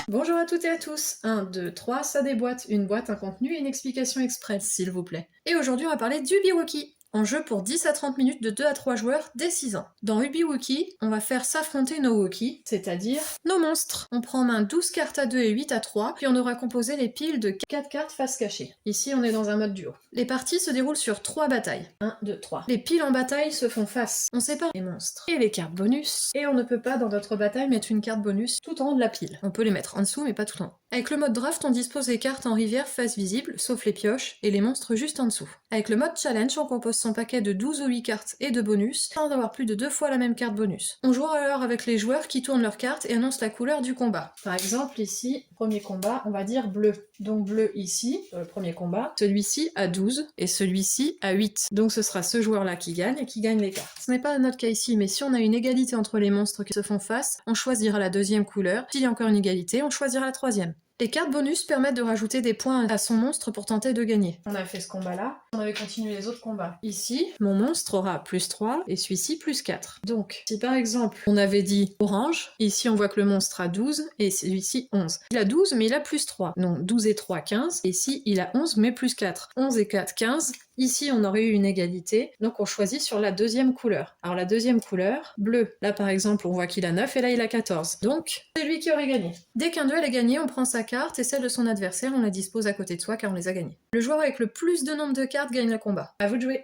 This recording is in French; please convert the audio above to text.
Bonjour à toutes et à tous. 1, 2, 3, ça déboîte. Une boîte, un contenu et une explication express, s'il vous plaît. Et aujourd'hui, on va parler d'Ubiwookie. En jeu pour 10 à 30 minutes de 2 à 3 joueurs dès 6 ans. Dans Ubiwookie, on va faire s'affronter nos Wookies, c'est-à-dire nos monstres. On prend en main 12 cartes à 2 et 8 à 3, puis on aura composé les piles de 4 cartes face cachée. Ici, on est dans un mode duo. Les parties se déroulent sur 3 batailles. 1, 2, 3. Les piles en bataille se font face. On sépare les monstres et les cartes bonus. Et on ne peut pas, dans notre bataille, mettre une carte bonus tout en haut de la pile. On peut les mettre en dessous, mais pas tout en haut. Avec le mode draft, on dispose des cartes en rivière face visible, sauf les pioches, et les monstres juste en dessous. Avec le mode challenge, on compose son paquet de 12 ou 8 cartes et de bonus, sans avoir plus de 2 fois la même carte bonus. On joue alors avec les joueurs qui tournent leurs cartes et annoncent la couleur du combat. Par exemple, ici, premier combat, on va dire bleu. Donc bleu ici, premier combat, celui-ci a 12 et celui-ci a 8. Donc ce sera ce joueur-là qui gagne et qui gagne les cartes. Ce n'est pas notre cas ici, mais si on a une égalité entre les monstres qui se font face, on choisira la deuxième couleur. S'il y a encore une égalité, on choisira la troisième. Les cartes bonus permettent de rajouter des points à son monstre pour tenter de gagner. On a fait ce combat-là, on avait continué les autres combats. Ici, mon monstre aura plus 3 et celui-ci plus 4. Donc, si par exemple, on avait dit orange, ici on voit que le monstre a 12 et celui-ci 11. Il a 12 mais il a plus 3. Donc 12 et 3, 15. Et ici, il a 11 mais plus 4. 11 et 4, 15. Ici, on aurait eu une égalité, donc on choisit sur la deuxième couleur. Alors la deuxième couleur, bleu. Là par exemple, on voit qu'il a 9 et là il a 14. Donc, c'est lui qui aurait gagné. Dès qu'un duel est gagné, on prend sa carte et celle de son adversaire, on la dispose à côté de soi car on les a gagnés. Le joueur avec le plus de nombre de cartes gagne le combat. À vous de jouer.